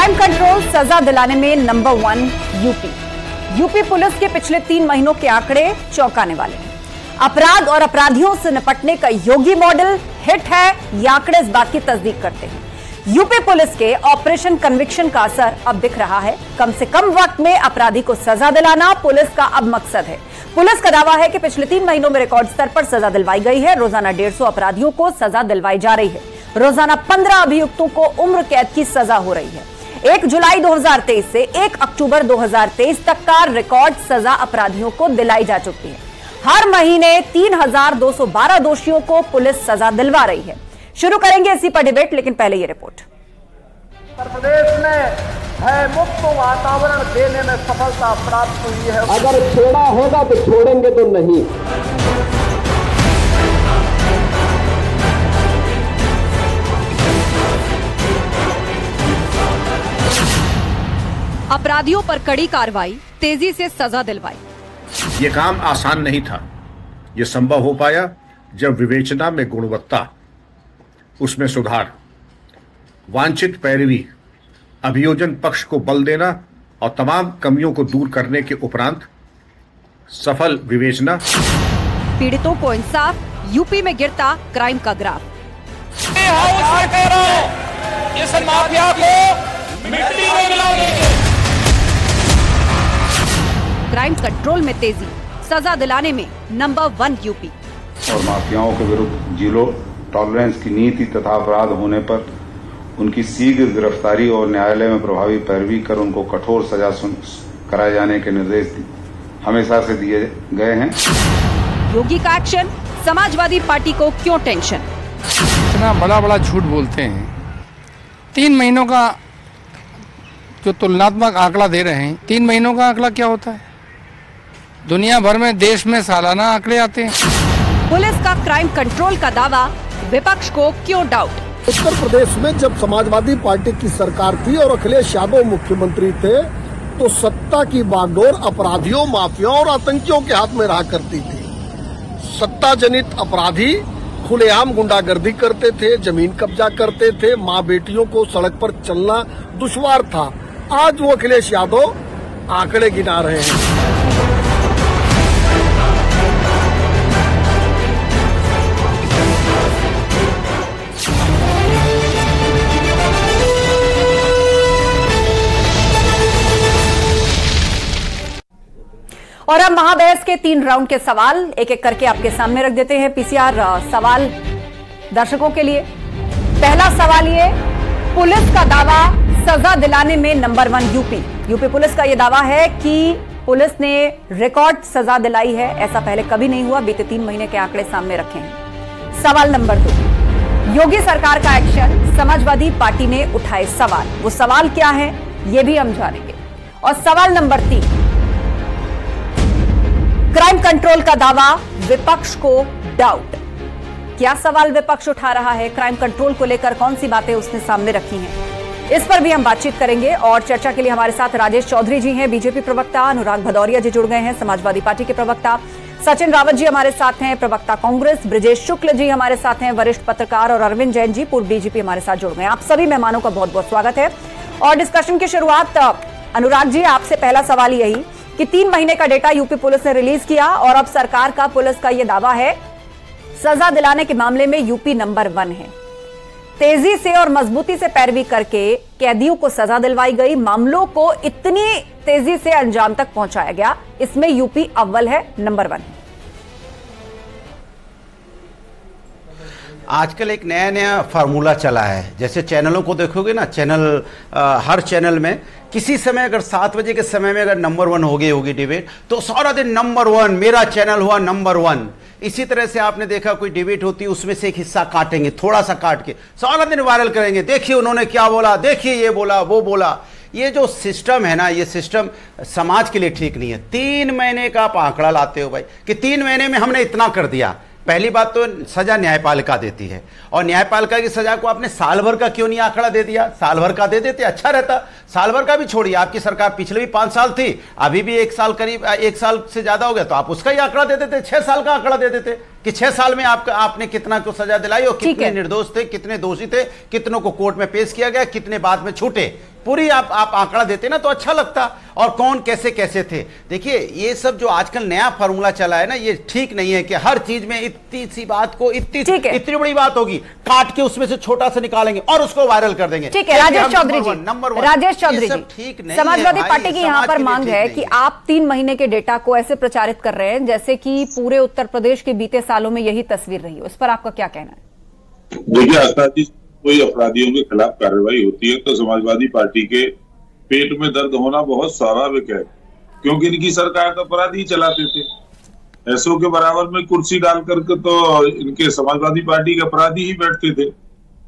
Crime control सजा दिलाने में नंबर 1 यूपी पुलिस के पिछले 3 महीनों के आंकड़े चौंकाने वाले हैं। अपराध और अपराधियों से निपटने का योगी मॉडल हिट है, ये आंकड़े इस बात की तस्दीक करते हैं। यूपी पुलिस के ऑपरेशन कन्विक्शन का असर अब दिख रहा है। कम से कम वक्त में अपराधी को सजा दिलाना पुलिस का अब मकसद है। पुलिस का दावा है कि पिछले 3 महीनों में रिकॉर्ड स्तर पर सजा दिलवाई गई है। रोजाना 150 अपराधियों को सजा दिलवाई जा रही है। रोजाना 15 अभियुक्तों को उम्र कैद की सजा हो रही है। 1 जुलाई 2023 से 1 अक्टूबर 2023 तक का रिकॉर्ड सजा अपराधियों को दिलाई जा चुकी है। हर महीने 3212 दोषियों को पुलिस सजा दिलवा रही है। शुरू करेंगे इसी पर डिबेट, लेकिन पहले ये रिपोर्ट। उत्तर प्रदेश में भय मुक्त वातावरण देने में सफलता प्राप्त हुई है। अगर छोड़ा होगा तो छोड़ेंगे तो नहीं। अपराधियों पर कड़ी कार्रवाई, तेजी से सजा दिलवाई। ये काम आसान नहीं था। ये संभव हो पाया जब विवेचना में गुणवत्ता, उसमें सुधार, वांछित पैरवी, अभियोजन पक्ष को बल देना और तमाम कमियों को दूर करने के उपरांत सफल विवेचना। पीड़ितों को इंसाफ, यूपी में गिरता क्राइम का ग्राफ। इस माफिया को मिट्टी में मिला देंगे। क्राइम कंट्रोल में तेजी, सजा दिलाने में नंबर 1 यूपी। और माफियाओं के विरुद्ध जीरो टॉलरेंस की नीति तथा अपराध होने पर उनकी शीघ्र गिरफ्तारी और न्यायालय में प्रभावी पैरवी कर उनको कठोर सजा कराए जाने के निर्देश हमेशा से दिए गए हैं। योगी का एक्शन, समाजवादी पार्टी को क्यों टेंशन? इतना बड़ा झूठ बोलते हैं। 3 महीनों का जो तुलनात्मक आंकड़ा दे रहे हैं, 3 महीनों का आंकड़ा क्या होता है? दुनिया भर में देश में सालाना आंकड़े आते हैं। पुलिस का क्राइम कंट्रोल का दावा, विपक्ष को क्यों डाउट? उत्तर प्रदेश में जब समाजवादी पार्टी की सरकार थी और अखिलेश यादव मुख्यमंत्री थे, तो सत्ता की बागडोर अपराधियों, माफियाओं और आतंकियों के हाथ में रहा करती थी। सत्ता जनित अपराधी खुलेआम गुंडागर्दी करते थे, जमीन कब्जा करते थे, माँ बेटियों को सड़क पर चलना दुश्वार था। आज वो अखिलेश यादव आंकड़े गिना रहे हैं। और अब महाबहस के 3 राउंड के सवाल एक एक करके आपके सामने रख देते हैं। पीसीआर सवाल दर्शकों के लिए। पहला सवाल ये, पुलिस का दावा सजा दिलाने में नंबर 1 यूपी पुलिस का यह दावा है कि पुलिस ने रिकॉर्ड सजा दिलाई है। ऐसा पहले कभी नहीं हुआ। बीते 3 महीने के आंकड़े सामने रखे हैं। सवाल नंबर 2, योगी सरकार का एक्शन, समाजवादी पार्टी ने उठाए सवाल। वो सवाल क्या है ये भी हम जानेंगे। और सवाल नंबर 3, क्राइम कंट्रोल का दावा, विपक्ष को डाउट। क्या सवाल विपक्ष उठा रहा है? क्राइम कंट्रोल को लेकर कौन सी बातें उसने सामने रखी हैं? इस पर भी हम बातचीत करेंगे। और चर्चा के लिए हमारे साथ राजेश चौधरी जी हैं, बीजेपी प्रवक्ता। अनुराग भदौरिया जी जुड़ गए हैं, समाजवादी पार्टी के प्रवक्ता। सचिन रावत जी हमारे साथ हैं, प्रवक्ता कांग्रेस। ब्रिजेश शुक्ल जी हमारे साथ हैं, वरिष्ठ पत्रकार। और अरविंद जैन जी, पूर्व डीजीपी, हमारे साथ जुड़ गए हैं। आप सभी मेहमानों का बहुत बहुत स्वागत है। और डिस्कशन की शुरुआत अनुराग जी, आपसे पहला सवाल यही कि 3 महीने का डेटा यूपी पुलिस ने रिलीज किया और अब सरकार का, पुलिस का यह दावा है सजा दिलाने के मामले में यूपी नंबर 1 है। तेजी से और मजबूती से पैरवी करके कैदियों को सजा दिलवाई गई। मामलों को इतनी तेजी से अंजाम तक पहुंचाया गया, इसमें यूपी अव्वल है, नंबर 1। आजकल एक नया फार्मूला चला है। जैसे चैनलों को देखोगे ना, हर चैनल में किसी समय अगर 7 बजे के समय में अगर नंबर 1 होगी डिबेट, तो सारा दिन नंबर 1, मेरा चैनल हुआ नंबर 1। इसी तरह से आपने देखा कोई डिबेट होती है, उसमें से एक हिस्सा काटेंगे, थोड़ा सा काट के सारा दिन वायरल करेंगे। देखिए उन्होंने क्या बोला, देखिए ये बोला, वो बोला। ये जो सिस्टम है ना, ये सिस्टम समाज के लिए ठीक नहीं है। 3 महीने का आप आंकड़ा लाते हो भाई कि 3 महीने में हमने इतना कर दिया। पहली बात तो सजा न्यायपालिका देती है, और न्यायपालिका की सजा को आपने साल भर का क्यों नहीं आंकड़ा दे दिया? साल भर का दे देते, अच्छा रहता। साल भर का भी छोड़िए, आपकी सरकार पिछले भी 5 साल थी, अभी भी 1 साल, करीब 1 साल से ज्यादा हो गया, तो आप उसका ही आंकड़ा दे देते। 6 साल का आंकड़ा दे देते कि 6 साल में आपने कितना को सजा दिलाई और कितने निर्दोष थे, कितने दोषी थे, कितनों को कोर्ट में पेश किया गया, कितने बाद में छूटे। पूरी आप आंकड़ा देते ना तो अच्छा लगता, और कौन कैसे कैसे थे। देखिए ये सब जो आजकल नया फार्मूला चला है ना, ये ठीक नहीं है कि हर चीज में इतनी सी बात को इतनी बड़ी बात होगी काट के उसमें से छोटा सा निकालेंगे और उसको वायरल कर देंगे। ठीक है राजेश चौधरी जी, राजेश चौधरी जी, ठीक नहीं। समाजवादी पार्टी की यहाँ पर मांग है कि आप 3 महीने के डेटा को ऐसे प्रचारित कर रहे हैं जैसे कि पूरे उत्तर प्रदेश के बीते सालों में यही तस्वीर रही हो, इस पर आपका क्या कहना है? देखिए आस्था जी, कोई अपराधियों के खिलाफ कार्रवाई होती है तो समाजवादी पार्टी के पेट में दर्द होना बहुत स्वाभाविक है, क्योंकि इनकी सरकार तो अपराधी चलाते थे। ऐसो के बराबर में कुर्सी डाल करके तो इनके समाजवादी पार्टी के अपराधी ही बैठते थे।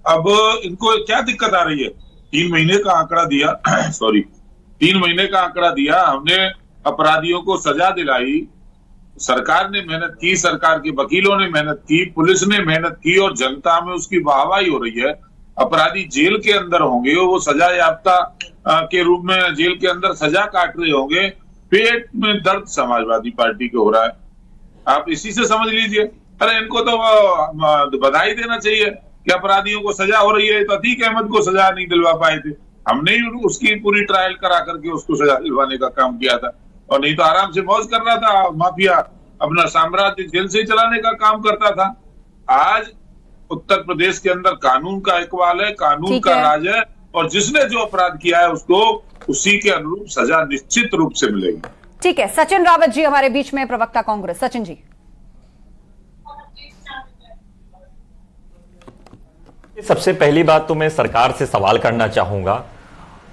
अब इनको क्या दिक्कत आ रही है? 3 महीने का आंकड़ा दिया 3 महीने का आंकड़ा दिया हमने, अपराधियों को सजा दिलाई, सरकार ने मेहनत की, सरकार के वकीलों ने मेहनत की, पुलिस ने मेहनत की और जनता में उसकी वाहवाही हो रही है। अपराधी जेल के अंदर होंगे, वो सजा याफ्ता के रूप में जेल के अंदर सजा काट रहे होंगे, पेट में दर्द समाजवादी पार्टी को हो रहा है। आप इसी से समझ लीजिए। अरे इनको तो बधाई देना चाहिए कि अपराधियों को सजा हो रही है। तो अतीक अहमद को सजा नहीं दिलवा पाए थे, हमने ही उसकी पूरी ट्रायल करा करके उसको सजा दिलवाने का काम किया था, और नहीं तो आराम से मौज कर रहा था, माफिया अपना साम्राज्य जेल से चलाने का काम करता था। आज उत्तर प्रदेश के अंदर कानून का इकबाल है, कानून का राज है, और जिसने जो अपराध किया है उसको उसी के अनुरूप सजा निश्चित रूप से मिलेगी। ठीक है, सचिन रावत जी हमारे बीच में, प्रवक्ता कांग्रेस। सचिन जी, सबसे पहली बात तो मैं सरकार से सवाल करना चाहूंगा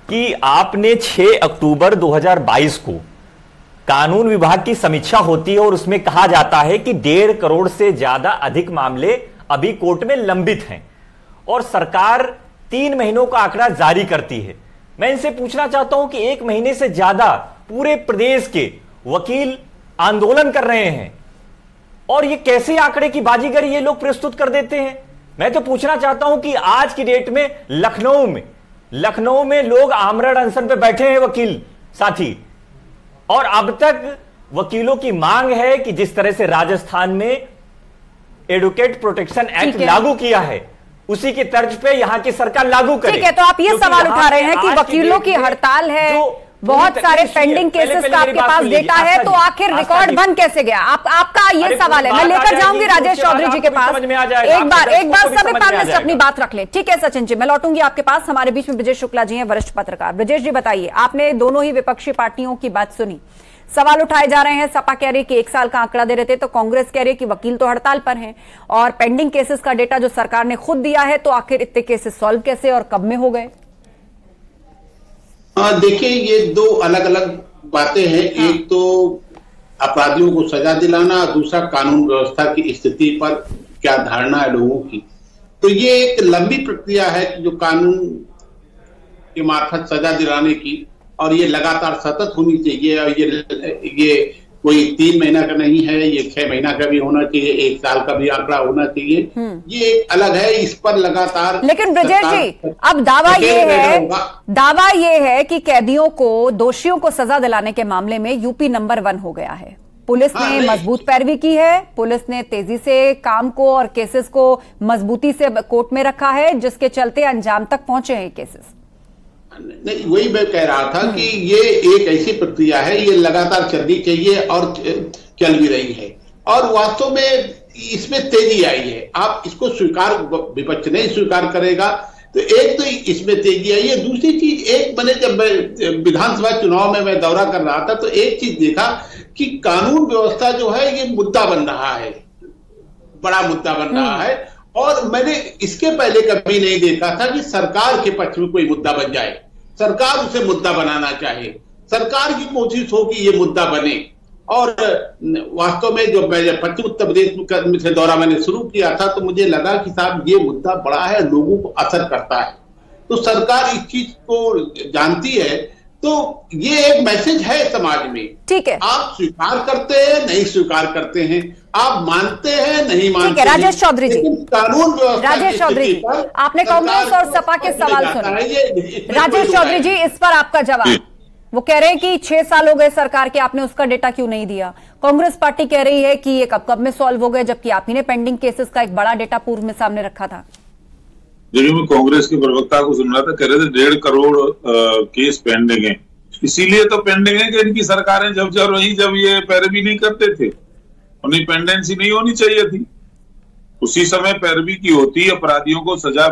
कि आपने 6 अक्टूबर 2022 को कानून विभाग की समीक्षा होती है और उसमें कहा जाता है कि 1.5 करोड़ से ज्यादा अधिक मामले अभी कोर्ट में लंबित हैं और सरकार 3 महीनों का आंकड़ा जारी करती है। मैं इनसे पूछना चाहता हूं कि 1 महीने से ज्यादा पूरे प्रदेश के वकील आंदोलन कर रहे हैं और ये कैसे आंकड़े की बाजीगरी ये लोग प्रस्तुत कर देते हैं। मैं तो पूछना चाहता हूं कि आज की डेट में लखनऊ में लोग आमरण अनशन पे बैठे हैं वकील साथी, और अब तक वकीलों की मांग है कि जिस तरह से राजस्थान में एडवोकेट प्रोटेक्शन एक्ट लागू किया है उसी की तर्ज पे यहां की सरकार लागू करे। ठीक है, तो आप ये सवाल उठा रहे हैं कि वकीलों की हड़ताल है, बहुत सारे पेंडिंग केसेस का आपके पास डेटा है, तो आखिर रिकॉर्ड बन कैसे गया? आपका ये सवाल है। मैं लेकर जाऊंगी राजेश चौधरी जी के पास। एक बार सभी पैनलिस्ट अपनी बात रख लें। ठीक है सचिन जी, मैं लौटूंगी आपके पास। हमारे बीच में ब्रजेश शुक्ला जी हैं, वरिष्ठ पत्रकार। ब्रजेश जी बताइए, आपने दोनों ही विपक्षी पार्टियों की बात सुनी, सवाल उठाए जा रहे हैं। सपा कह रही है कि 1 साल का आंकड़ा दे रहे थे, तो कांग्रेस कह रही है कि वकील तो हड़ताल पर हैं और पेंडिंग केसेस का डेटा जो सरकार ने खुद दिया है, तो आखिर इतने केसेस सॉल्व कैसे और कब में हो गए? देखिए, ये 2 अलग अलग बातें हैं। एक तो अपराधियों को सजा दिलाना, दूसरा कानून व्यवस्था की स्थिति पर क्या धारणा है लोगों की। तो ये एक लंबी प्रक्रिया है जो कानून के मार्फत सजा दिलाने की, और ये लगातार सतत होनी चाहिए। और ये कोई 3 महीना का नहीं है, ये 6 महीना का भी होना चाहिए, 1 साल का भी आंकड़ा होना चाहिए। ये एक अलग है, इस पर लगातार। लेकिन ब्रजेश जी, अब दावा ये है कि कैदियों को, दोषियों को सजा दिलाने के मामले में यूपी नंबर 1 हो गया है। पुलिस ने मजबूत पैरवी की है, पुलिस ने तेजी से काम को और केसेस को मजबूती से कोर्ट में रखा है, जिसके चलते अंजाम तक पहुंचे हैं केसेस। नहीं, वही मैं कह रहा था कि ये एक ऐसी प्रक्रिया है, ये लगातार चलनी चाहिए और चल भी रही है, और वास्तव में इसमें तेजी आई है। आप इसको स्वीकार, विपक्ष नहीं स्वीकार करेगा, तो एक तो इसमें तेजी आई है। दूसरी चीज, मैंने जब विधानसभा चुनाव में मैं दौरा कर रहा था, तो एक चीज देखा कि कानून व्यवस्था जो है ये मुद्दा बन रहा है, बड़ा मुद्दा बन रहा है, और मैंने इसके पहले कभी नहीं देखा था कि सरकार के पक्ष में कोई मुद्दा बन जाए, सरकार उसे मुद्दा बनाना चाहे, सरकार की कोशिश हो कि ये मुद्दा बने। और वास्तव में जो पश्चिम उत्तर प्रदेश से दौरा मैंने शुरू किया था, तो मुझे लगा कि साहब ये मुद्दा बड़ा है, लोगों को असर करता है, तो सरकार इस चीज को जानती है। तो ये एक मैसेज है समाज में। ठीक है, आप स्वीकार करते हैं, नहीं स्वीकार करते हैं, आप मानते हैं, नहीं मानते। ठीक है राजेश चौधरी जी, कानून व्यवस्था, राजेश चौधरी जी, आपने कांग्रेस और सपा के सवाल सुने। राजेश चौधरी जी, इस पर आपका जवाब। वो कह रहे हैं कि 6 साल हो गए सरकार के, आपने उसका डेटा क्यों नहीं दिया? कांग्रेस पार्टी कह रही है कि ये कब में सॉल्व हो गए, जबकि आप ही ने पेंडिंग केसेस का एक बड़ा डेटा पूर्व में सामने रखा था। जब मैं कांग्रेस के प्रवक्ता को सुन रहा था, कह रहे थे 1.5 करोड़ केस पेंडिंग है। इसीलिए तो पेंडिंग है कि इनकी सरकारें जब रही जब ये पैरवी नहीं करते थे, उन्हें पेंडेंसी नहीं होनी चाहिए थी। उसी समय पैरवी की होती, अपराधियों को सजा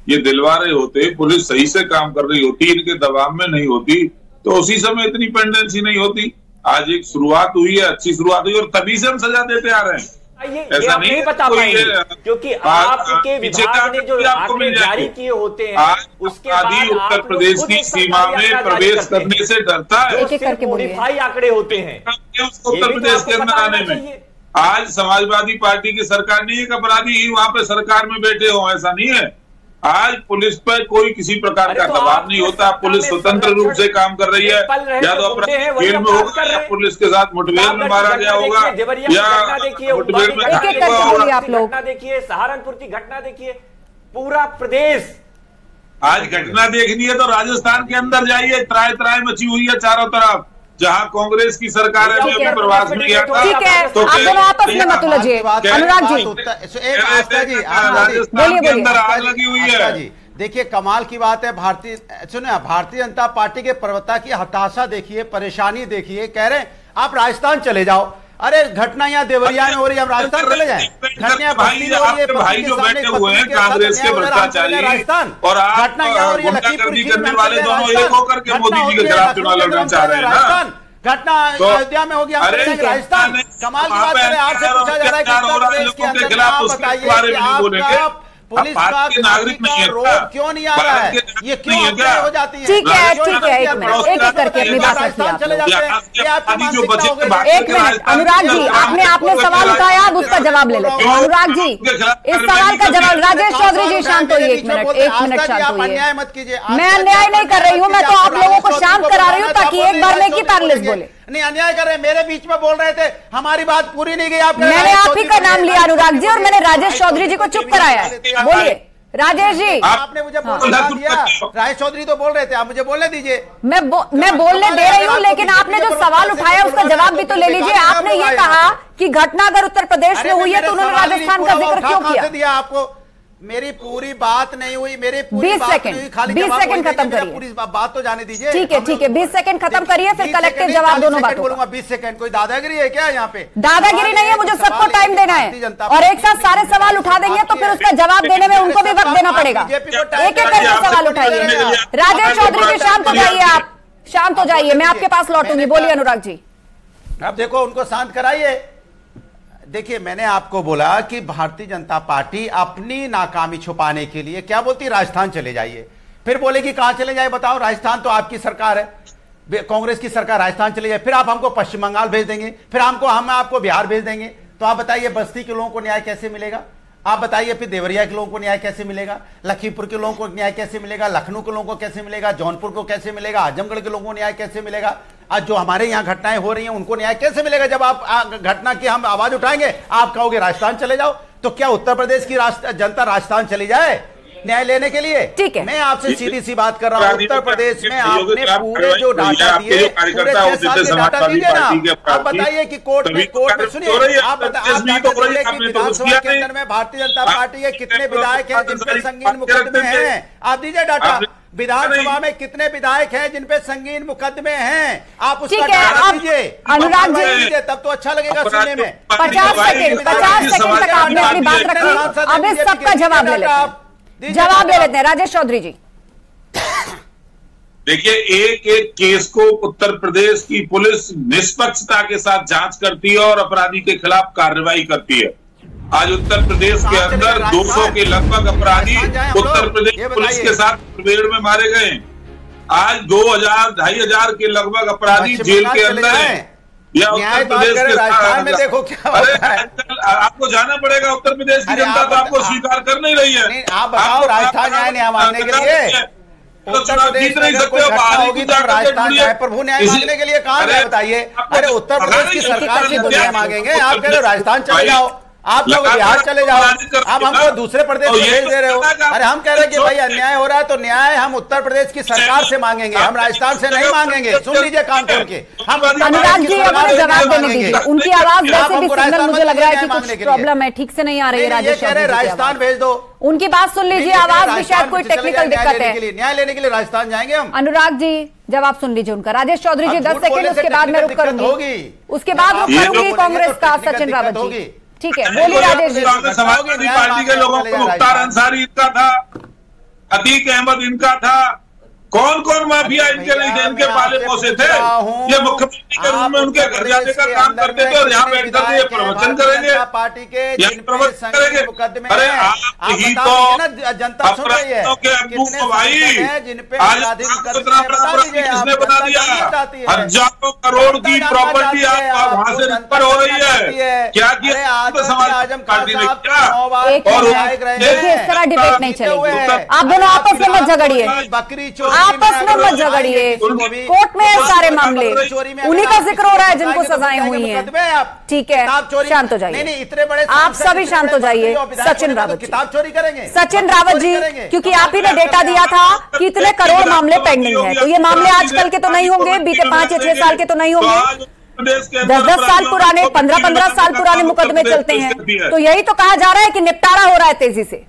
ये दिलवा रहे होते, पुलिस सही से काम कर रही होती, इनके दबाव में नहीं होती, तो उसी समय इतनी पेंडेंसी नहीं होती। आज एक शुरुआत हुई है, अच्छी शुरुआत हुई, और तभी से हम सजा देते आ रहे हैं। ऐसा नहीं बता पाएंगे क्योंकि आपके विभाग ने जो आंकड़े जारी किए होते हैं उसके बाद उत्तर प्रदेश की सीमा में प्रवेश करने से डरता है। मॉडिफाई आंकड़े होते हैं उत्तर प्रदेश के अंदर आने में। आज समाजवादी पार्टी की सरकार नहीं है कि अपराधी ही वहां पे सरकार में बैठे हो, ऐसा नहीं है। आज पुलिस पर कोई किसी प्रकार का दबाव नहीं होता, पुलिस स्वतंत्र रूप से काम कर रही है। या तो अपराधी जेल में होगा, या पुलिस के साथ मुठभेड़ में मारा गया होगा, या मुठभेड़ में आप लोग देखिए, सहारनपुर की घटना देखिए, पूरा प्रदेश। आज घटना देखनी है तो राजस्थान के अंदर जाइए, त्राय मची हुई है चारों तरफ, जहां कांग्रेस की सरकार है। मैं अपने प्रवास में गया था। ठीक है, तो आप दोनों आपस में मत उलझिए। अनुराग जी बोलिए। आग लगी हुई है। देखिए कमाल की बात है, भारतीय जनता पार्टी के प्रवक्ता की हताशा देखिए, परेशानी देखिए। कह रहे हैं आप राजस्थान चले जाओ। अरे घटना यहाँ देवरिया में हो रही है, हम राजस्थान चले जाएं? घटना भाई जो बैठे हुए हैं कांग्रेस के भ्रष्टाचारी, और घटना यहाँ हो रही है लखीमपुर करने वाले दोनों एक होकर के मोदी जी के खिलाफ चुनाव लड़ना चाह रहे हैं ना। घटना अयोध्या में होगी, राजस्थान। कमाल की बात है, आपसे पूछा जा रहा है कि आपका पुलिस का नागरिक नहीं है, क्यों नहीं आ रहा है, ये क्यों हो जाती है? ठीक है, एक मिनट, एक करके अपनी बात रखिए। एक मिनट अनुराग जी, आपने सवाल उठाया, अब उसका जवाब ले लेते हैं। अनुराग जी इस सवाल का जवाब, राजेश चौधरी जी शांत होइए, एक मिनट शांत होइए। अन्याय मत कीजिए। मैं अन्याय नहीं कर रही हूँ, मैं तो आप लोगों को शांत करा रही हूँ ताकि एक बार में एक ही पैनलिस्ट बोले। नहीं अन्याय कर रहे, मेरे बीच में बोल रहे थे, हमारी बात पूरी नहीं गई। मैंने आप ही का नाम लिया अनुराग जी, और मैंने राजेश चौधरी जी को चुप कराया है। बोलिए राजेश जी। आपने मुझे बोलने दिया, राजेश चौधरी तो बोल रहे थे, आप मुझे बोलने दीजिए। मैं बोलने दे रही हूँ, लेकिन आपने जो सवाल उठाया उसका जवाब भी तो ले लीजिए। आपने ये कहा कि घटना अगर उत्तर प्रदेश में हुई है तो उन्होंने राजस्थान का जिक्र क्यों किया? आपको मेरी पूरी बात नहीं हुई, मेरी पूरी 20 सेकंड खत्म करिए, पूरी बात तो जाने दीजिए। ठीक है 20 सेकंड खत्म करिए, फिर कलेक्टिव जवाब दोनों बातों बोलूंगा। 20 सेकंड कोई दादागिरी है क्या यहाँ पे? दादागिरी नहीं है, मुझे सबको टाइम देना है, और एक साथ सारे सवाल उठा देंगे तो फिर उसका जवाब देने में उनको भी वक्त देना पड़ेगा। एक एक करके सवाल उठाइए। राजेश चौधरी जी शांत हो जाइए, आप शांत हो जाइए, मैं आपके पास लौटूंगी। बोलिए अनुराग जी। अब देखो उनको शांत कराइए। देखिए मैंने आपको बोला कि भारतीय जनता पार्टी अपनी नाकामी छुपाने के लिए क्या बोलती, राजस्थान चले जाइए। फिर बोलेगी कहां चले जाए बताओ, राजस्थान तो आपकी सरकार है, कांग्रेस की सरकार, राजस्थान चले जाए। फिर आप हमको पश्चिम बंगाल भेज देंगे, फिर हम आपको बिहार भेज देंगे। तो आप बताइए बस्ती के लोगों को न्याय कैसे मिलेगा? आप बताइए फिर देवरिया के लोगों को न्याय कैसे मिलेगा, लखीमपुर के लोगों को न्याय कैसे मिलेगा, लखनऊ के लोगों को कैसे मिलेगा, जौनपुर को कैसे मिलेगा, आजमगढ़ के लोगों को न्याय कैसे मिलेगा? आज जो हमारे यहाँ घटनाएं हो रही हैं उनको न्याय कैसे मिलेगा? जब आप घटना की हम आवाज उठाएंगे आप कहोगे राजस्थान चले जाओ, तो क्या उत्तर प्रदेश की जनता राजस्थान चली जाए न्याय लेने के लिए? ठीक है, मैं आपसे सीधी सी बात कर रहा हूँ। उत्तर प्रदेश में आपने पूरे जो डाटा दिए, पूरे 6 साल के डाटा दीजिए ना। आप बताइए कि कोर्ट में सुनिए, आप बताइए कि विधानसभा के अंदर में भारतीय जनता पार्टी के कितने विधायक हैं जिन पे संगीन मुकदमे हैं? आप दीजिए डाटा। विधानसभा में कितने विधायक हैं जिन पे संगीन मुकदमे हैं? आप उसका डाटा दीजिए, अनुराग जी, तब तो अच्छा लगेगा सुनने में। 50 सेकंड तक आपने अपनी बात रखी, अब इस सबका जवाब ले लेते हैं। राजेश चौधरी जी देखिए, एक एक केस को उत्तर प्रदेश की पुलिस निष्पक्षता के साथ जांच करती है और अपराधी के खिलाफ कार्रवाई करती है। आज उत्तर प्रदेश के अंदर 200 के लगभग अपराधी उत्तर प्रदेश पुलिस के साथ मुठभेड़ में मारे गए। आज 2000-2500 के लगभग अपराधी जेल के अंदर हैं। या उत्तर प्रदेश के राजस्थान में देखो क्या होता है। आपको जाना पड़ेगा, उत्तर प्रदेश की जनता तो आपको स्वीकार कर नहीं रही है। आप बताओ राजस्थान न्याय नहीं मांगने के लिए उत्तर प्रदेश में अगर कोई घटना होगी तो राजस्थान जाए, प्रभु न्याय मांगने के लिए कहां जाए बताइए? अरे उत्तर प्रदेश की सरकार से न्याय मांगेंगे, आप कह रहे हो राजस्थान चले जाओ। आप लोग बिहार चले जाओ, आप हमको दूसरे प्रदेश में भेज दे रहे हो। अरे हम कह रहे हैं कि भाई अन्याय हो रहा है तो न्याय हम उत्तर प्रदेश की सरकार से मांगेंगे, हम राजस्थान से नहीं मांगेंगे। सुन लीजिए कान खोल के, हम अनुराग जी अपने जवाब देने दीजिए। उनकी आवाज वैसे भी सिग्नल मुझे लग रहा है कि कुछ प्रॉब्लम है, ठीक से नहीं आ रही है। राजेश कह रहे राजस्थान भेज दो, उनकी बात सुन लीजिए, आवाज में शायद कोई टेक्निकल दिक्कत है। न्याय लेने के लिए राजस्थान जाएंगे हम। अनुराग जी जवाब सुन लीजिए उनका। राजेश चौधरी जी 10 सेकंड, उसके बाद मैं रुक करूंगी, उसके बाद रुक करूंगी कांग्रेस का सचिन रावत जी। ठीक है, बोलिए राजेश जी। समाजवादी पार्टी के लोगों को मुख्तार अंसारी इनका था, अतीक अहमद इनका था, कौन कौन माफिया इनके नहीं थे, इनके पाले पोसे थे। ये मुख्यमंत्री के रूम में उनके घर जाने का काम करते थे और यहाँ बैठकर ये प्रवचन करेंगे, पार्टी के प्रवचन करेंगे। अरे आप ही तो अपराधियों के अबू को भाई कितना बड़ा प्रश्न किसने बता दिया? हजारों करोड़ की प्रॉपर्टी आप वहां से ऊपर हो रही है। क्या किया समाज पार्टी ने क्या? और देखिए इस तरह डिबेट नहीं चलेगी, आप दोनों आपस में मत झगड़िए, बकरी चोरी आपस में मत झगड़िए। कोर्ट में है सारे मामले, उन्हीं का जिक्र हो रहा है जिनको सजाएं हुई हैं। ठीक है, शांत हो जाइए, इतने बड़े आप सभी शांत हो जाइए। सचिन रावत जी, किताब चोरी करेंगे सचिन रावत जी, क्योंकि आप ही ने डेटा दिया था कि इतने करोड़ मामले पेंडिंग है, तो ये मामले आजकल के तो नहीं होंगे, बीते 5 या 6 साल के तो नहीं होंगे, 10-10 साल पुराने, 15-15 साल पुराने मुकदमे चलते हैं। तो यही तो कहा जा रहा है कि निपटारा हो रहा है तेजी से।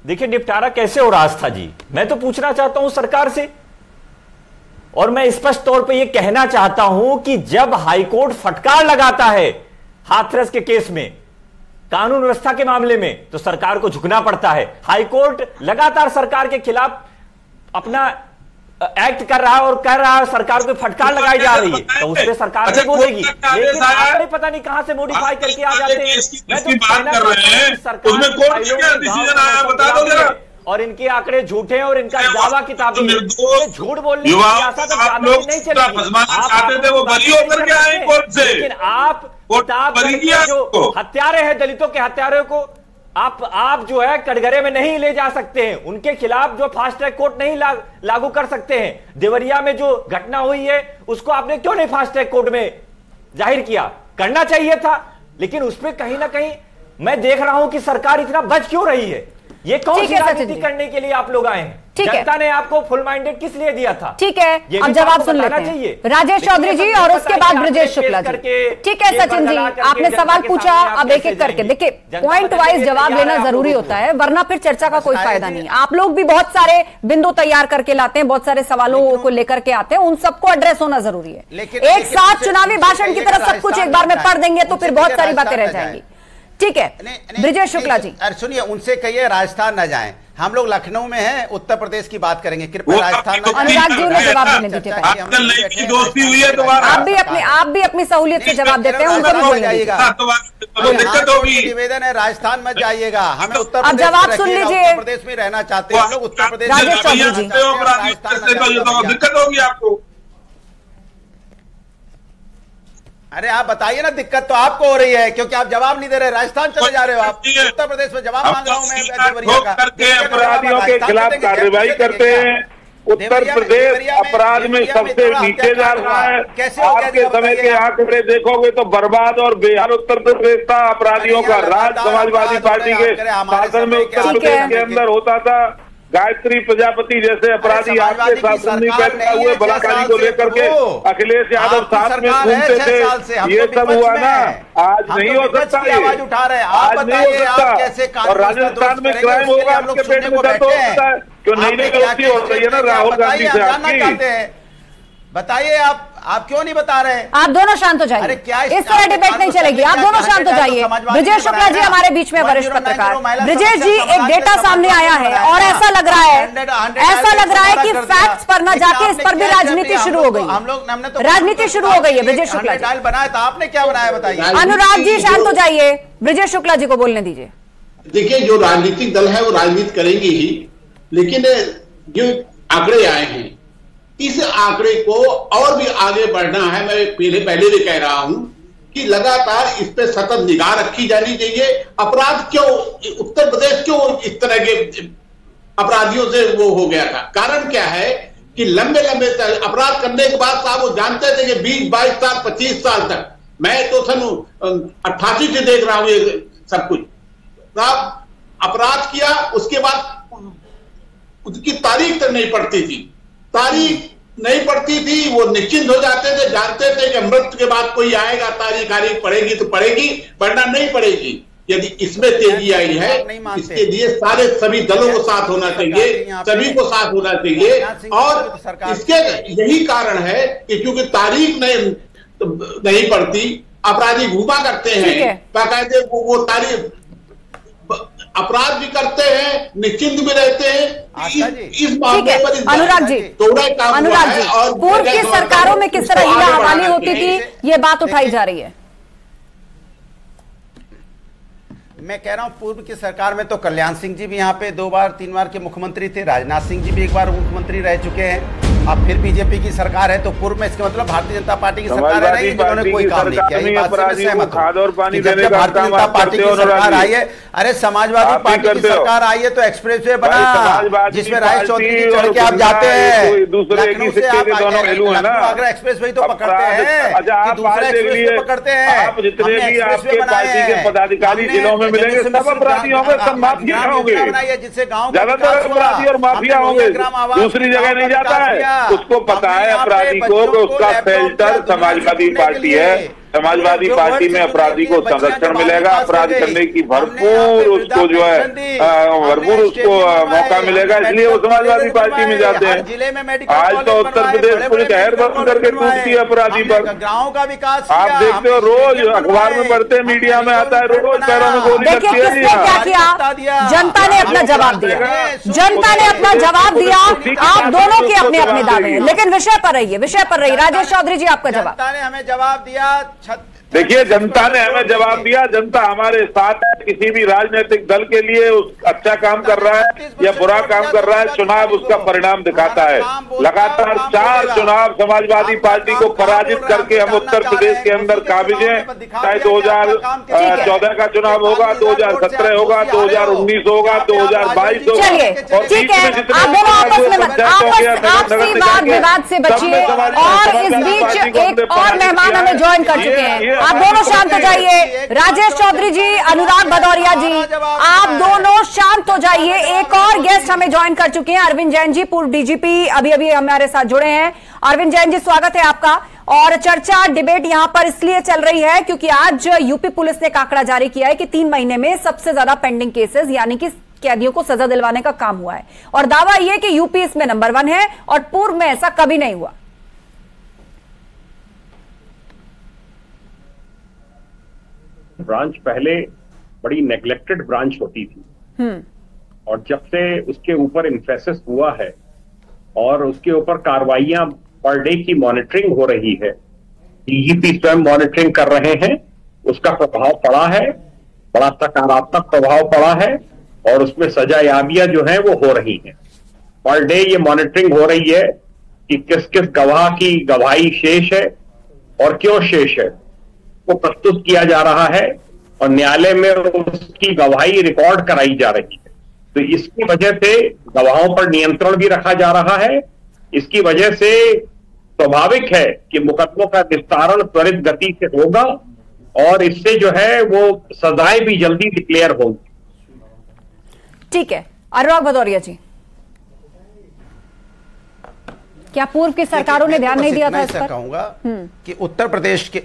देखिए निपटारा कैसे हो रहा था जी, मैं तो पूछना चाहता हूं सरकार से, और मैं स्पष्ट तौर पे यह कहना चाहता हूं कि जब हाईकोर्ट फटकार लगाता है हाथरस के केस में, कानून व्यवस्था के मामले में, तो सरकार को झुकना पड़ता है। हाईकोर्ट लगातार सरकार के खिलाफ अपना एक्ट कर रहा है और कह रहा है सरकार को फटकार लगाई जा रही है, तो उससे सरकार नहीं बोलेगी, लेकिन आंकड़े पता नहीं कहां से मॉडिफाई करके आ जाते हैं। मैं तो बात कर रहे हैं, उसमें कोर्ट का क्या डिसीजन आया बता दो जरा। और इनके आंकड़े झूठे हैं और इनका दावा किताबी है, झूठ बोलने की सियासत अब नहीं चलेगी। वो बरी होकर के आए कोर्ट से, लेकिन आप जो हत्यारे हैं, दलितों के हत्यारे को आप जो है कटघरे में नहीं ले जा सकते हैं, उनके खिलाफ जो फास्ट ट्रैक कोर्ट नहीं लागू कर सकते हैं। देवरिया में जो घटना हुई है उसको आपने क्यों नहीं फास्ट ट्रैक कोर्ट में जाहिर किया? करना चाहिए था, लेकिन उस पर कहीं ना कहीं मैं देख रहा हूं कि सरकार इतना बच क्यों रही है। ये कौन सी राजनीति करने के लिए आप लोग आए हैं? जनता ने आपको फुल माइंडेड किस लिए दिया था? ठीक है, अब जवाब सुन लेते हैं राजेश चौधरी जी और उसके बाद ब्रजेश शुक्ला जी। ठीक है सचिन जी, आपने सवाल पूछा, अब एक एक करके देखिए, पॉइंट वाइज जवाब लेना जरूरी होता है, वरना फिर चर्चा का कोई फायदा नहीं। आप लोग भी बहुत सारे बिंदु तैयार करके लाते हैं, बहुत सारे सवालों को लेकर के आते हैं, उन सबको एड्रेस होना जरूरी है। एक साथ चुनावी भाषण की तरफ सब कुछ एक बार में पढ़ देंगे तो फिर बहुत सारी बातें रह जाएंगी। ठीक है ब्रजेश शुक्ला जी। अरे सुनिए, उनसे कहिए राजस्थान न जाएं, हम लोग लखनऊ में हैं, उत्तर प्रदेश की बात करेंगे, कृपया राजस्थान न। अनुराग जी ने जवाब देने दीजिए, दोस्ती हुई है दोबारा। आप भी अपनी सहूलियत से जवाब देते हैं, उनको भी बोलिएगा। निवेदन है राजस्थान मत जाइएगा, हमें उत्तर प्रदेश जवाब सुन लीजिए, उत्तर प्रदेश में रहना चाहते हैं हम लोग, उत्तर प्रदेश। राजेश चौधरी जी, दिक्कत होगी आपको। अरे आप बताइए ना, दिक्कत तो आपको हो रही है क्योंकि आप जवाब नहीं दे रहे, राजस्थान चले जा रहे हो आप। उत्तर प्रदेश में जवाब मांग रहा हूं मैं देवरिया का। अपराधियों के खिलाफ कार्रवाई करते हैं, उत्तर प्रदेश अपराध में सबसे नीचे जा रहा है। आज के समय के आंकड़े देखोगे तो बर्बाद और बेहाल उत्तर प्रदेश था, अपराधियों का राज समाजवादी पार्टी के शासन में उत्तर प्रदेश के अंदर होता था। गायत्री प्रजापति जैसे अपराधी आपके शासन में पैदा हुए, बलात्कारी को लेकर के अखिलेश यादव साथ में घूमते थे, ये सब हुआ ना। आज नहीं हो सकता, आवाज उठा रहे हैं, आज नहीं हो सकता। और राजस्थान में क्राइम होगा, आपके पेट में दर्द हो सकता है, क्यों नई दोस्ती हो रही है ना राहुल गांधी से आपकी। बताइए आप क्यों नहीं बता रहे? आप दोनों शांत हो जाइए, अरे क्या इस तरह डिबेट नहीं चलेगी, आप दोनों शांत हो जाइए। ब्रजेश शुक्ला जी हमारे बीच में वरिष्ठ पत्रकार। ब्रजेश जी, एक डेटा सामने आया है और ऐसा लग रहा है कि फैक्ट्स पर न जाके इस पर भी राजनीति शुरू हो गई। हम लोग राजनीति शुरू हो गई है। ब्रजेश शुक्ला जी बनाया था, आपने क्या बनाया बताइए? अनुराग जी शांत हो जाइए, ब्रजेश शुक्ला जी को बोलने दीजिए। देखिए, जो राजनीतिक दल है वो राजनीति करेंगे ही, लेकिन जो आंकड़े आए हैं इस आंकड़े को और भी आगे बढ़ना है। मैं पहले भी कह रहा हूं कि लगातार इस पे सतत निगाह रखी जानी चाहिए। अपराध क्यों उत्तर प्रदेश क्यों इस तरह के अपराधियों से वो हो गया था? कारण क्या है कि लंबे अपराध करने के बाद साहब वो जानते थे कि 20-22 साल 25 साल तक मैं तो सन 88 से देख रहा हूं ये सब कुछ। अपराध किया, उसके बाद उसकी तारीख तक नहीं पड़ती थी, तारीख नहीं पड़ती थी, वो निश्चिंत हो जाते थे, जानते थे कि मृत्यु के बाद कोई आएगा, तारीख पड़ेगी तो पड़ेगी, वरना नहीं पड़ेगी। यदि इसमें तेजी आई है, इसके लिए सभी दलों को साथ होना चाहिए, सभी को साथ होना चाहिए। और इसके यही कारण है कि क्योंकि तारीख नहीं पड़ती, अपराधी घूमा करते हैं, बाकायदे वो तारीख अपराध भी करते हैं, निश्चिंत भी रहते हैं। इस मामले पर अनुराग जी, और पूर्व की सरकारों में किस तरह हीरा हवाली होती थी, ये बात उठाई जा रही है। मैं कह रहा हूं पूर्व की सरकार में तो कल्याण सिंह जी भी यहाँ पे 2 बार 3 बार के मुख्यमंत्री थे, राजनाथ सिंह जी भी 1 बार मुख्यमंत्री रह चुके हैं। अब फिर बीजेपी की सरकार है तो पूर्व में इसका मतलब भारतीय जनता पार्टी की सरकार है नहीं, जिन्होंने कोई काम नहीं किया। ये बात से मैं सहमत हूं। भारतीय जनता पार्टी की सरकार आई है, अरे समाजवादी पार्टी की सरकार आई है तो एक्सप्रेसवे बना, जिसमें राय चौधरी जी चढ़ के आप जाते हैं, लखनऊ से आप आगरा एक्सप्रेस वे तो पकड़ते हैं, दूसरा एक्सप्रेस पकड़ते हैं। आप जितने भी आपके पार्टी के पदाधिकारी जिलों में मिलेंगे सब अपराधी होंगे, सब माफिया होंगे, जिससे गाँव ज्यादातर अपराधी और माफिया होंगे, दूसरी जगह नहीं जाता है। उसको पता है अपराधी को कि उसका शेल्टर समाजवादी पार्टी है, समाजवादी पार्टी में अपराधी को संरक्षण मिलेगा, अपराध करने की भरपूर उसको जो है भरपूर उसको मौका मिलेगा, इसलिए वो समाजवादी पार्टी में जाते हैं। आज तो उत्तर प्रदेश पुलिस हैर बंद करके कूदती है अपराधी पर। गाँव का विकास आप देखते हो, रोज अखबार में पढ़ते, मीडिया में आता है, रोज पैरों में गोली लगती है। क्या किया? जनता ने अपना जवाब दिया, जनता ने अपना जवाब दिया। आप दोनों के अपने अपने दावे हैं, लेकिन विषय पर रहिए, विषय पर रहिए। राजेश चौधरी जी, आपका जवाब। जनता ने हमें जवाब दिया। देखिए, जनता ने हमें जवाब दिया, जनता हमारे साथ है। किसी भी राजनीतिक दल के लिए अच्छा काम कर रहा है या बुरा काम कर रहा है, चुनाव उसका परिणाम दिखाता है। लगातार 4 चुनाव समाजवादी पार्टी को पराजित करके हम उत्तर प्रदेश के अंदर काबिज हैं। चाहे 2014 का चुनाव होगा, 2017 होगा, 2019 होगा, 2022 होगा, और ठीक है, आप दोनों आपस में विवाद से बचिए। और इस बीच एक और मेहमान हमें ज्वाइन कर चुके हैं, आप दोनों शांत हो जाइए। राजेश चौधरी जी, अनुराग भदौरिया जी, आप दोनों शांत हो जाइए। एक और गेस्ट हमें ज्वाइन कर चुके हैं, अरविंद जैन जी, पूर्व डीजीपी, अभी अभी हमारे साथ जुड़े हैं। अरविंद जैन जी, स्वागत है आपका। और चर्चा डिबेट यहां पर इसलिए चल रही है क्योंकि आज यूपी पुलिस ने एक आंकड़ा जारी किया है कि 3 महीने में सबसे ज्यादा पेंडिंग केसेस यानी कि कैदियों को सजा दिलवाने का काम हुआ है, और दावा यह कि यूपी इसमें नंबर 1 है और पूर्व में ऐसा कभी नहीं हुआ। ब्रांच पहले बड़ी नेग्लेक्टेड ब्रांच होती थी, और जब से उसके ऊपर इन्फेसिस हुआ है और उसके ऊपर कार्रवाइयां पर डे की मॉनिटरिंग हो रही है, डीजीपी स्वयं मॉनिटरिंग कर रहे हैं, उसका प्रभाव पड़ा है, बड़ा सकारात्मक प्रभाव पड़ा है, और उसमें सजायाबियां जो हैं वो हो रही हैं। पर डे ये मॉनिटरिंग हो रही है कि किस किस गवाह की गवाही शेष है और क्यों शेष है, को प्रस्तुत किया जा रहा है और न्यायालय में उसकी गवाही रिकॉर्ड कराई जा रही है। तो इसकी वजह से गवाहों पर नियंत्रण भी रखा जा रहा है। इसकी वजह से स्वाभाविक है कि मुकदमों का निस्तारण त्वरित गति से होगा और इससे जो है वो सजाएं भी जल्दी डिक्लेयर होंगी। ठीक है, अनुराग भदौरिया जी, क्या पूर्व की सरकारों ने ध्यान नहीं दिया था इस पर? कहूंगा कि उत्तर प्रदेश के,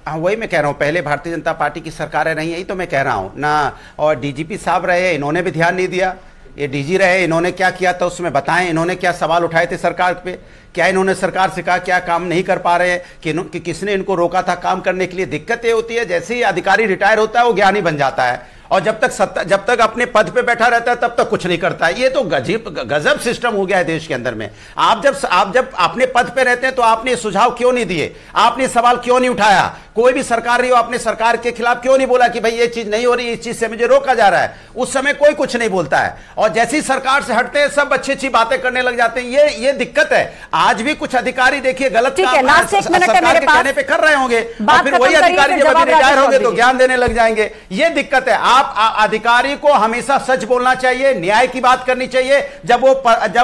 वही मैं कह रहा हूं, पहले भारतीय जनता पार्टी की सरकारें रही, यही तो मैं कह रहा हूं ना। और डीजीपी साहब रहे, इन्होंने भी ध्यान नहीं दिया। ये डीजी रहे, इन्होंने क्या किया था उसमें बताएं, इन्होंने क्या सवाल उठाए थे सरकार पे, क्या इन्होंने सरकार से कहा क्या काम नहीं कर पा रहे हैं, कि किसने इनको रोका था काम करने के लिए। दिक्कत ये होती है जैसे ही अधिकारी रिटायर होता है वो ज्ञानी बन जाता है, और जब तक अपने पद पे बैठा रहता है तब तक कुछ नहीं करता है। ये तो गजब सिस्टम हो गया है देश के अंदर में। आप जब अपने पद पे रहते हैं तो आपने सुझाव क्यों नहीं दिए, आपने सवाल क्यों नहीं उठाया, कोई भी सरकार रही हो आपने सरकार के खिलाफ क्यों नहीं बोला कि भाई ये चीज नहीं हो रही, इस चीज से मुझे रोका जा रहा है। उस समय कोई कुछ नहीं बोलता है, और जैसी सरकार से हटते हैं सब अच्छी अच्छी बातें करने लग जाते हैं। ये दिक्कत है। आज भी कुछ अधिकारी देखिए गलत काम सरकार के कहने पे कर रहे होंगे, और फिर वही अधिकारी जब रिटायर होंगे तो ज्ञान देने लग जाएंगे। ये दिक्कत है। आप अधिकारी को हमेशा सच बोलना चाहिए, न्याय की बात करनी चाहिए जब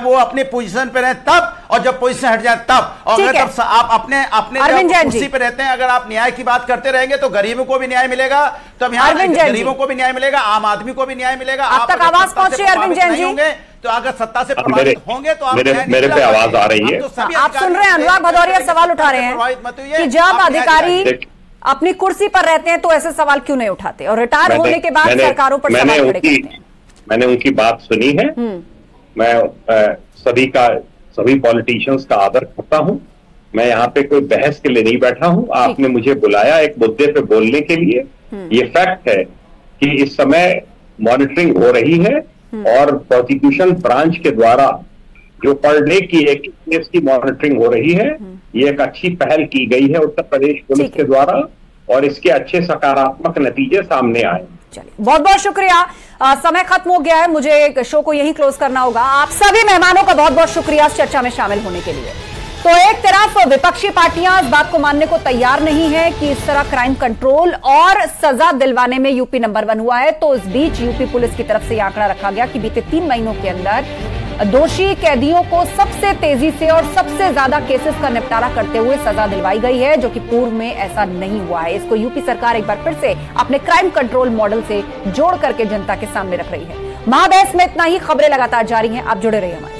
वो अपने पोजीशन पे रहे तब, और जब पोजीशन हट जाए तब। और अगर तब आप अपने कुर्सी पे रहते हैं, अगर आप न्याय की बात करते रहेंगे तो गरीबों को भी न्याय मिलेगा, तब यहाँ गरीबों को भी न्याय मिलेगा, आम आदमी को भी न्याय मिलेगा। आप तक आवाज पहुंचे अरविंद जैन जी होंगे तो अगर सत्ता से प्रभावित होंगे तो मेरे पे आवाज आ रही है। आप सुन रहे हैं, अनुराग भदौरिया सवाल उठा रहे हैं कि जब अधिकारी अपनी कुर्सी पर रहते हैं तो ऐसे सवाल क्यों नहीं उठाते, और रिटायर होने के बाद सरकारों पर सवाल खड़े करते हैं। मैंने उनकी बात सुनी है। मैं सभी पॉलिटिशियंस का आदर करता हूं। मैं यहाँ पे कोई बहस के लिए नहीं बैठा हूं। आपने मुझे बुलाया एक मुद्दे पे बोलने के लिए। ये फैक्ट है कि इस समय मॉनिटरिंग हो रही है और प्रोसिक्यूशन ब्रांच के द्वारा जो पर डे की एक केस की मॉनिटरिंग हो रही है, ये एक अच्छी पहल की गई है उत्तर प्रदेश पुलिस के द्वारा, और इसके अच्छे सकारात्मक नतीजे सामने आए। चलिए, बहुत बहुत शुक्रिया। समय खत्म हो गया है, मुझे शो को यहीं क्लोज करना होगा। आप सभी मेहमानों का बहुत बहुत शुक्रिया इस चर्चा में शामिल होने के लिए। तो एक तरफ विपक्षी पार्टियां इस बात को मानने को तैयार नहीं है कि इस तरह क्राइम कंट्रोल और सजा दिलवाने में यूपी नंबर 1 हुआ है, तो इस बीच यूपी पुलिस की तरफ से यह आंकड़ा रखा गया कि बीते 3 महीनों के अंदर दोषी कैदियों को सबसे तेजी से और सबसे ज्यादा केसेस का निपटारा करते हुए सजा दिलवाई गई है, जो कि पूर्व में ऐसा नहीं हुआ है। इसको यूपी सरकार एक बार फिर से अपने क्राइम कंट्रोल मॉडल से जोड़ करके जनता के सामने रख रही है। महाबहस में इतना ही। खबरें लगातार जारी हैं, आप जुड़े रहिए हमारे।